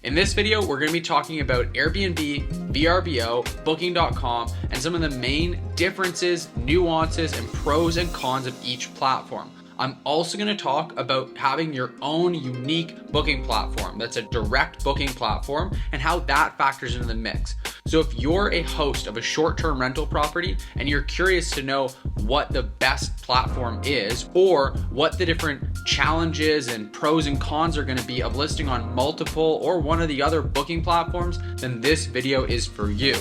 In this video, we're going to be talking about Airbnb, Vrbo, Booking.com, and some of the main differences, nuances, and pros and cons of each platform. I'm also going to talk about having your own unique booking platform that's a direct booking platform and how that factors into the mix. So if you're a host of a short-term rental property and you're curious to know what the best platform is or what the different challenges and pros and cons are going to be of listing on multiple or one of the other booking platforms, then this video is for you.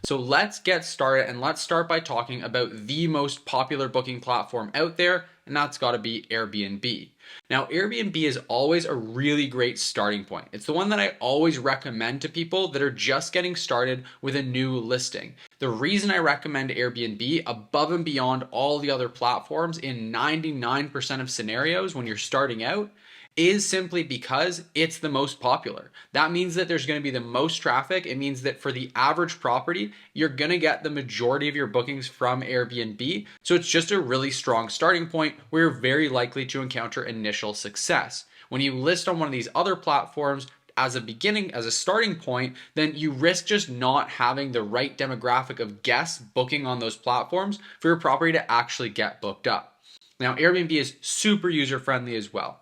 So let's get started, and let's start by talking about the most popular booking platform out there, and that's got to be Airbnb. Now, Airbnb is always a really great starting point. It's the one that I always recommend to people that are just getting started with a new listing. The reason I recommend Airbnb above and beyond all the other platforms in 99% of scenarios when you're starting out is simply because it's the most popular. That means that there's going to be the most traffic. It means that for the average property, you're going to get the majority of your bookings from Airbnb. So it's just a really strong starting point where you're very likely to encounter initial success. When you list on one of these other platforms, as a starting point, then you risk just not having the right demographic of guests booking on those platforms for your property to actually get booked up. Now, Airbnb is super user-friendly as well.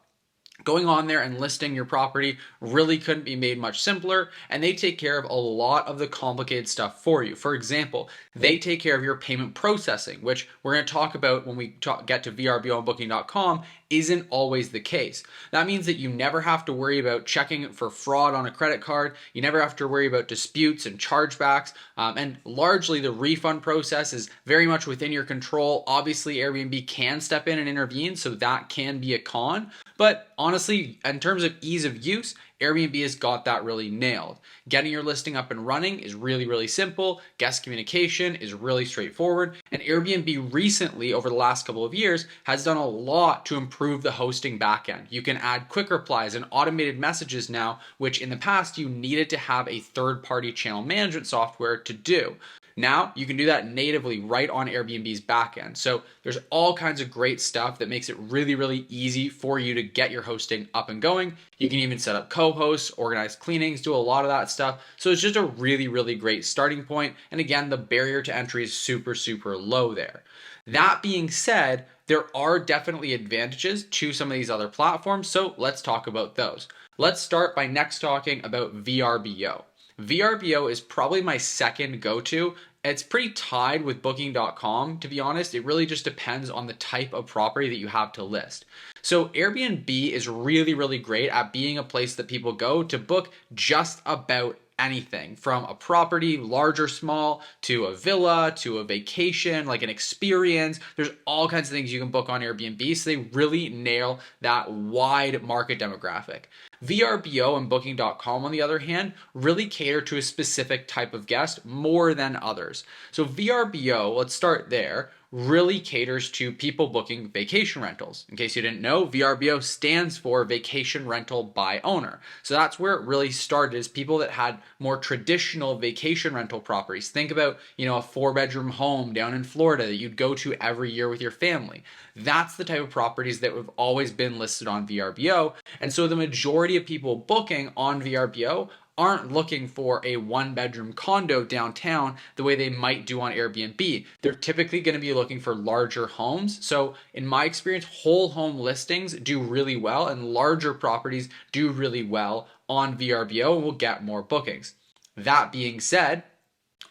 Going on there and listing your property really couldn't be made much simpler, and they take care of a lot of the complicated stuff for you. For example, they take care of your payment processing, which we're going to talk about when we get to Vrbo and Booking.com, isn't always the case. That means that you never have to worry about checking for fraud on a credit card. You never have to worry about disputes and chargebacks, and largely the refund process is very much within your control. Obviously, Airbnb can step in and intervene, so that can be a con. But honestly, in terms of ease of use, Airbnb has got that really nailed. Getting your listing up and running is really, really simple. Guest communication is really straightforward. And Airbnb recently, over the last couple of years, has done a lot to improve the hosting backend. You can add quick replies and automated messages now, which in the past you needed to have a third-party channel management software to do. Now you can do that natively right on Airbnb's backend. So there's all kinds of great stuff that makes it really, really easy for you to get your hosting up and going. You can even set up co-hosts, organize cleanings, do a lot of that stuff. So it's just a really, really great starting point. And again, the barrier to entry is super, super low there. That being said, there are definitely advantages to some of these other platforms. So let's talk about those. Let's start by next talking about Vrbo. Vrbo is probably my second go-to. It's pretty tied with Booking.com, to be honest. It really just depends on the type of property that you have to list. So Airbnb is really, really great at being a place that people go to book just about anything, from a property, large or small, to a villa, to a vacation, like an experience. There's all kinds of things you can book on Airbnb, so they really nail that wide market demographic. Vrbo and Booking.com, on the other hand, really cater to a specific type of guest more than others. So Vrbo, let's start there, really caters to people booking vacation rentals. In case you didn't know, Vrbo stands for Vacation Rental by Owner. So that's where it really started, is people that had more traditional vacation rental properties. Think about, a 4-bedroom home down in Florida that you'd go to every year with your family. That's the type of properties that have always been listed on Vrbo. And so the majority of people booking on Vrbo aren't looking for a 1-bedroom condo downtown the way they might do on Airbnb. They're typically going to be looking for larger homes. So in my experience, whole home listings do really well, and larger properties do really well on Vrbo and will get more bookings. That being said,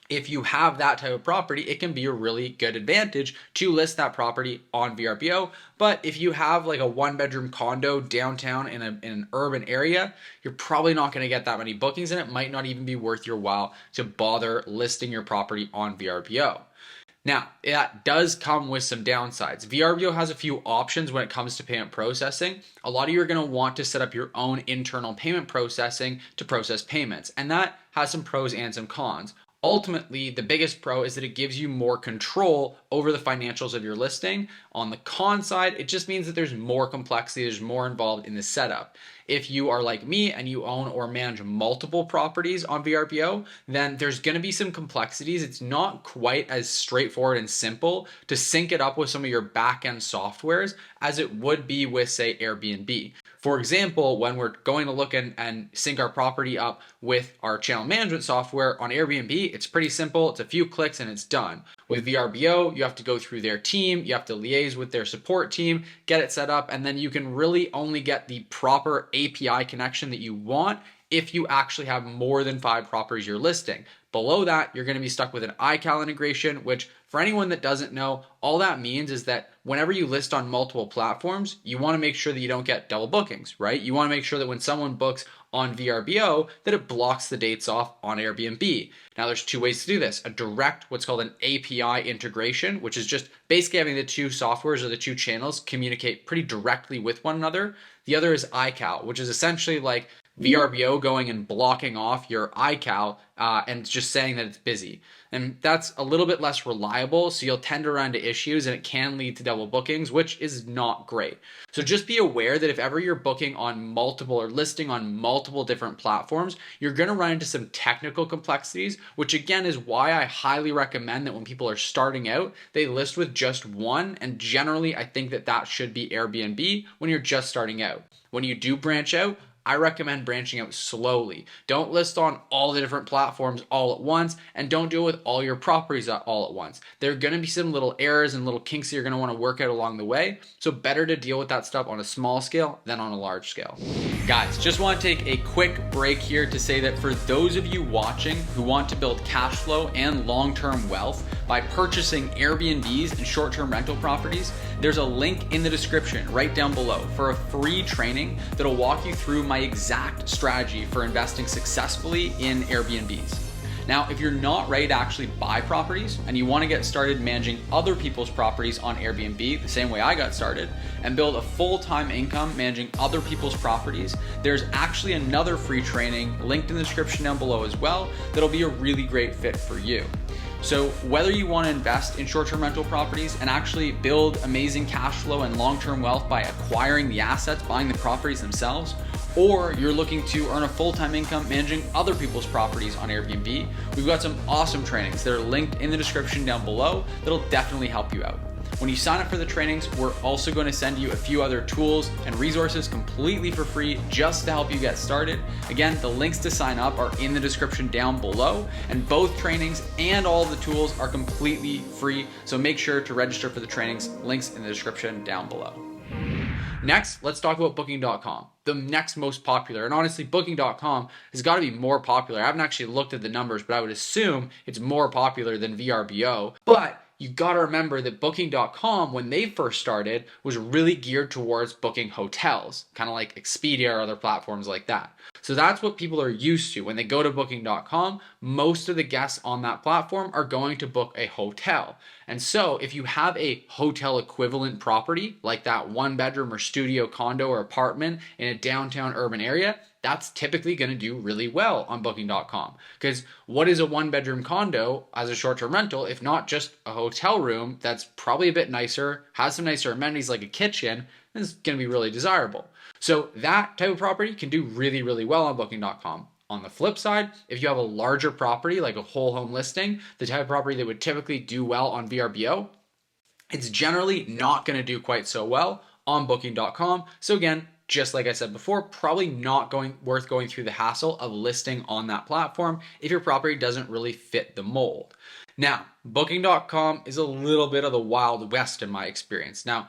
if you have that type of property, it can be a really good advantage to list that property on Vrbo. But if you have like a 1-bedroom condo downtown in an urban area, you're probably not going to get that many bookings, and it might not even be worth your while to bother listing your property on Vrbo. Now, that does come with some downsides. Vrbo has a few options when it comes to payment processing. A lot of you are going to want to set up your own internal payment processing to process payments, and that has some pros and some cons. Ultimately, the biggest pro is that it gives you more control over the financials of your listing. On the con side, it just means that there's more complexity, there's more involved in the setup. If you are like me and you own or manage multiple properties on VRBO, then there's going to be some complexities. It's not quite as straightforward and simple to sync it up with some of your back-end softwares as it would be with, say, Airbnb. For example, when we're going to look and sync our property up with our channel management software on Airbnb, it's pretty simple. It's a few clicks and it's done. With VRBO, you have to go through their team, you have to liaise with their support team, get it set up, and then you can really only get the proper API connection that you want if you actually have more than 5 properties you're listing. Below that, you're going to be stuck with an iCal integration, which for anyone that doesn't know, all that means is that whenever you list on multiple platforms, you want to make sure that you don't get double bookings, right? You want to make sure that when someone books on VRBO, that it blocks the dates off on Airbnb. Now there's 2 ways to do this. A direct, what's called an API integration, which is just basically having the 2 softwares or the 2 channels communicate pretty directly with one another. The other is iCal, which is essentially like VRBO going and blocking off your iCal and just saying that it's busy. And that's a little bit less reliable, so you'll tend to run into issues and it can lead to double bookings, which is not great. So just be aware that if ever you're booking on multiple or listing on multiple different platforms, you're going to run into some technical complexities, which again is why I highly recommend that when people are starting out, they list with just one. And generally, I think that that should be Airbnb when you're just starting out. When you do branch out, I recommend branching out slowly. Don't list on all the different platforms all at once, and don't do it with all your properties all at once. There are going to be some little errors and little kinks that you're going to want to work out along the way, so better to deal with that stuff on a small scale than on a large scale. Guys, just want to take a quick break here to say that for those of you watching who want to build cash flow and long-term wealth by purchasing Airbnbs and short-term rental properties, there's a link in the description right down below for a free training that'll walk you through my exact strategy for investing successfully in Airbnbs. Now, if you're not ready to actually buy properties and you want to get started managing other people's properties on Airbnb the same way I got started and build a full-time income managing other people's properties, there's actually another free training linked in the description down below as well that'll be a really great fit for you. So whether you want to invest in short-term rental properties and actually build amazing cash flow and long-term wealth by acquiring the assets, buying the properties themselves, or you're looking to earn a full-time income managing other people's properties on Airbnb, we've got some awesome trainings that are linked in the description down below that'll definitely help you out. When you sign up for the trainings, we're also going to send you a few other tools and resources completely for free just to help you get started. Again, the links to sign up are in the description down below, and both trainings and all the tools are completely free. So make sure to register for the trainings, links in the description down below. Next, let's talk about Booking.com, the next most popular. And honestly, Booking.com has got to be more popular. I haven't actually looked at the numbers, but I would assume it's more popular than VRBO. But you got to remember that Booking.com, when they first started, was really geared towards booking hotels, kind of like Expedia or other platforms like that. So that's what people are used to. When they go to Booking.com, most of the guests on that platform are going to book a hotel. And so if you have a hotel equivalent property, like that 1-bedroom or studio condo or apartment in a downtown urban area, that's typically going to do really well on Booking.com. Because what is a 1-bedroom condo as a short-term rental if not just a hotel room that's probably a bit nicer, has some nicer amenities like a kitchen, and is going to be really desirable. So that type of property can do really, really well on Booking.com. On the flip side, if you have a larger property like a whole home listing, the type of property that would typically do well on VRBO, it's generally not going to do quite so well on Booking.com. So again, just like I said before, probably not worth going through the hassle of listing on that platform if your property doesn't really fit the mold. Now, Booking.com is a little bit of the Wild West in my experience. Now,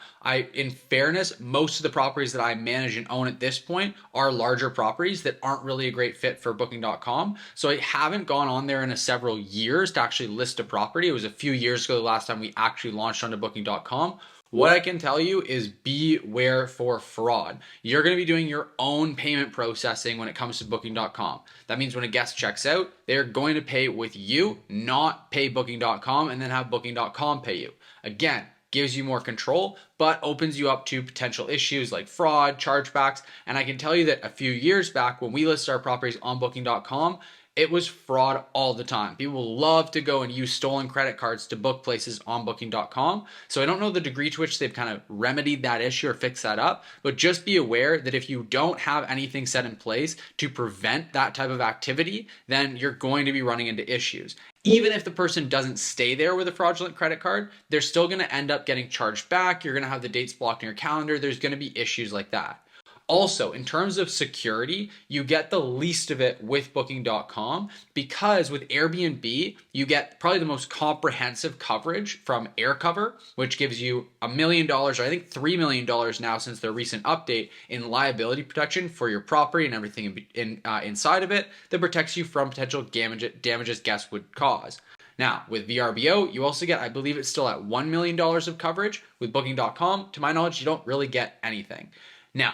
in fairness, most of the properties that I manage and own at this point are larger properties that aren't really a great fit for Booking.com. So I haven't gone on there in several years to actually list a property. It was a few years ago the last time we actually launched onto Booking.com. What I can tell you is beware for fraud. You're going to be doing your own payment processing when it comes to Booking.com. That means when a guest checks out, they're going to pay with you, not pay Booking.com and then have Booking.com pay you. Again, gives you more control, but opens you up to potential issues like fraud, chargebacks. And I can tell you that a few years back when we listed our properties on Booking.com, it was fraud all the time. People love to go and use stolen credit cards to book places on booking.com. So I don't know the degree to which they've kind of remedied that issue or fixed that up, but just be aware that if you don't have anything set in place to prevent that type of activity, then you're going to be running into issues. Even if the person doesn't stay there with a fraudulent credit card, they're still going to end up getting charged back. You're going to have the dates blocked in your calendar. There's going to be issues like that. Also, in terms of security, you get the least of it with booking.com because with Airbnb, you get probably the most comprehensive coverage from AirCover, which gives you $1 million, or I think $3 million now since their recent update in liability protection for your property and everything inside of it that protects you from potential damages guests would cause. Now, with VRBO, you also get, I believe it's still at $1 million of coverage. With booking.com, to my knowledge, you don't really get anything. Now,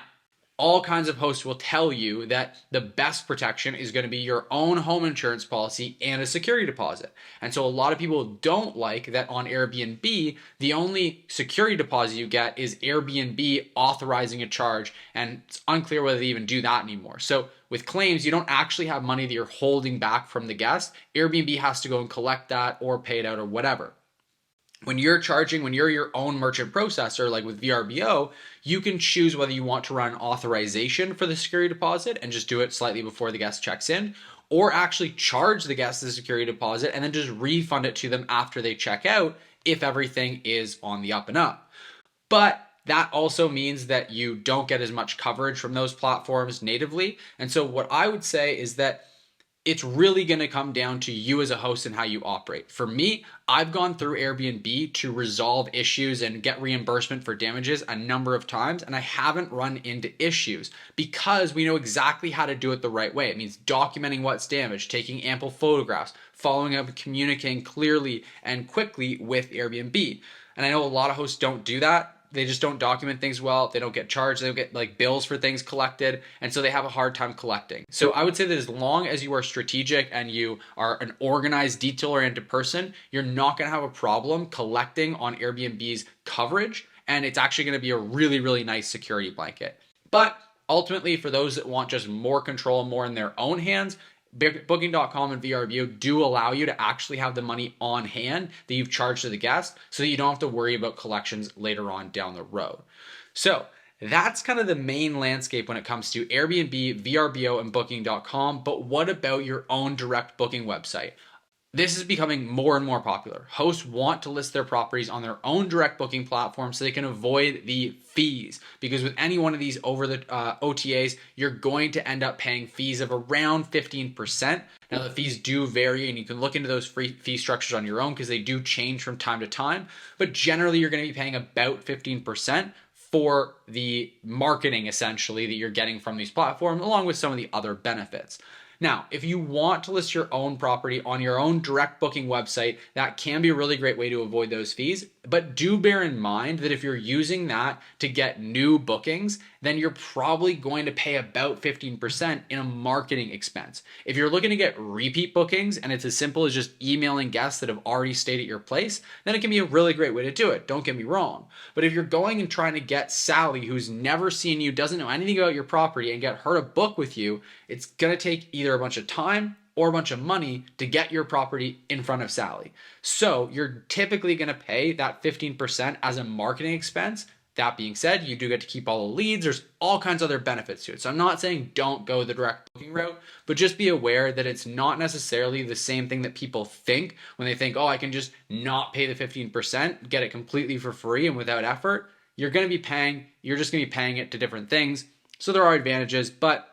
all kinds of hosts will tell you that the best protection is going to be your own home insurance policy and a security deposit. And so a lot of people don't like that on Airbnb, the only security deposit you get is Airbnb authorizing a charge, and it's unclear whether they even do that anymore. So with claims, you don't actually have money that you're holding back from the guest. Airbnb has to go and collect that or pay it out or whatever. When you're your own merchant processor, like with VRBO, you can choose whether you want to run authorization for the security deposit and just do it slightly before the guest checks in, or actually charge the guest the security deposit and then just refund it to them after they check out if everything is on the up and up. But that also means that you don't get as much coverage from those platforms natively. And so what I would say is that it's really going to come down to you as a host and how you operate. For me, I've gone through Airbnb to resolve issues and get reimbursement for damages a number of times, and I haven't run into issues because we know exactly how to do it the right way. It means documenting what's damaged, taking ample photographs, following up, communicating clearly and quickly with Airbnb. And I know a lot of hosts don't do that. They just don't document things well. They don't get charged. They don't get like bills for things collected. And so they have a hard time collecting. So I would say that as long as you are strategic and you are an organized, detail-oriented person, you're not going to have a problem collecting on Airbnb's coverage. And it's actually going to be a really, really nice security blanket. But ultimately, for those that want just more control, more in their own hands, Booking.com and VRBO do allow you to actually have the money on hand that you've charged to the guest so that you don't have to worry about collections later on down the road. So that's kind of the main landscape when it comes to Airbnb, VRBO, and Booking.com. But what about your own direct booking website? This is becoming more and more popular. Hosts want to list their properties on their own direct booking platform so they can avoid the fees. Because with any one of these over the OTAs, you're going to end up paying fees of around 15%. Now the fees do vary, and you can look into those fee structures on your own because they do change from time to time. But generally, you're going to be paying about 15% for the marketing essentially that you're getting from these platforms, along with some of the other benefits. Now, if you want to list your own property on your own direct booking website, that can be a really great way to avoid those fees. But do bear in mind that if you're using that to get new bookings, then you're probably going to pay about 15% in a marketing expense. If you're looking to get repeat bookings and it's as simple as just emailing guests that have already stayed at your place, then it can be a really great way to do it. Don't get me wrong. But if you're going and trying to get Sally, who's never seen you, doesn't know anything about your property, and get her to book with you, it's going to take either a bunch of time or a bunch of money to get your property in front of Sally. So you're typically going to pay that 15% as a marketing expense. That being said, you do get to keep all the leads. There's all kinds of other benefits to it. So I'm not saying don't go the direct booking route, but just be aware that it's not necessarily the same thing that people think when they think, oh, I can just not pay the 15%, get it completely for free and without effort. You're just going to be paying it to different things. So there are advantages, but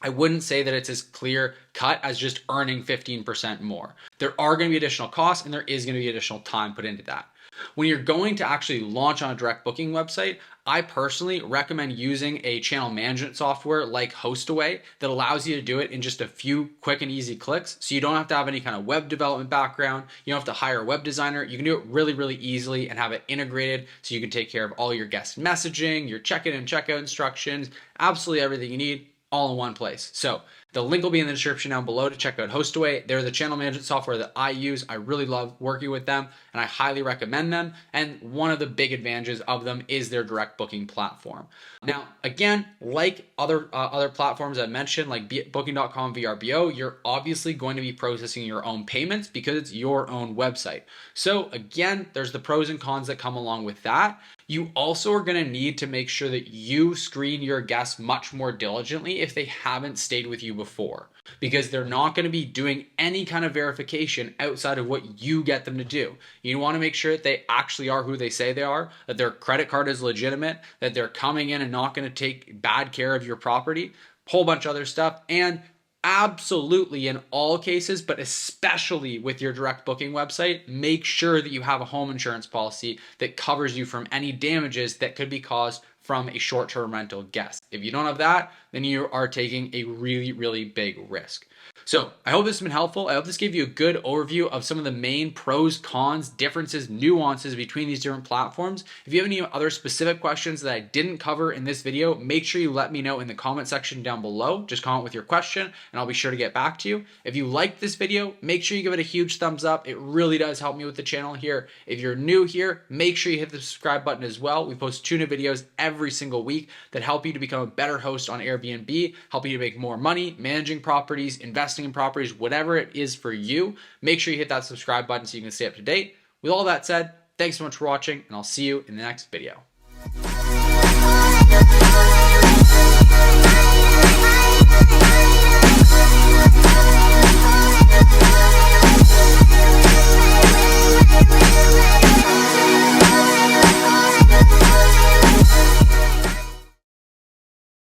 I wouldn't say that it's as clear cut as just earning 15% more. There are going to be additional costs, and there is going to be additional time put into that. When you're going to actually launch on a direct booking website, I personally recommend using a channel management software like Hostaway that allows you to do it in just a few quick and easy clicks. So you don't have to have any kind of web development background. You don't have to hire a web designer. You can do it really, really easily and have it integrated so you can take care of all your guest messaging, your check-in and checkout instructions, absolutely everything you need, all in one place. So The link will be in the description down below to check out Hostaway. They're the channel management software that I use. I really love working with them and I highly recommend them. And one of the big advantages of them is their direct booking platform. Now, again, like other platforms I mentioned, like Booking.com, Vrbo, you're obviously going to be processing your own payments because it's your own website. So again, there's the pros and cons that come along with that. You also are going to need to make sure that you screen your guests much more diligently if they haven't stayed with you before, because they're not going to be doing any kind of verification outside of what you get them to do. You want to make sure that they actually are who they say they are, that their credit card is legitimate, that they're coming in and not going to take bad care of your property, whole bunch of other stuff. And absolutely in all cases, but especially with your direct booking website, make sure that you have a home insurance policy that covers you from any damages that could be caused from a short-term rental guest. If you don't have that, then you are taking a really, really big risk. So I hope this has been helpful. I hope this gave you a good overview of some of the main pros, cons, differences, nuances between these different platforms. If you have any other specific questions that I didn't cover in this video, make sure you let me know in the comment section down below. Just comment with your question and I'll be sure to get back to you. If you liked this video, make sure you give it a huge thumbs up. It really does help me with the channel here. If you're new here, make sure you hit the subscribe button as well. We post 2 new videos every single week that help you to become a better host on Airbnb, help you to make more money, managing properties, investing in properties, whatever it is for you. Make sure you hit that subscribe button so you can stay up to date. With all that said, thanks so much for watching and I'll see you in the next video.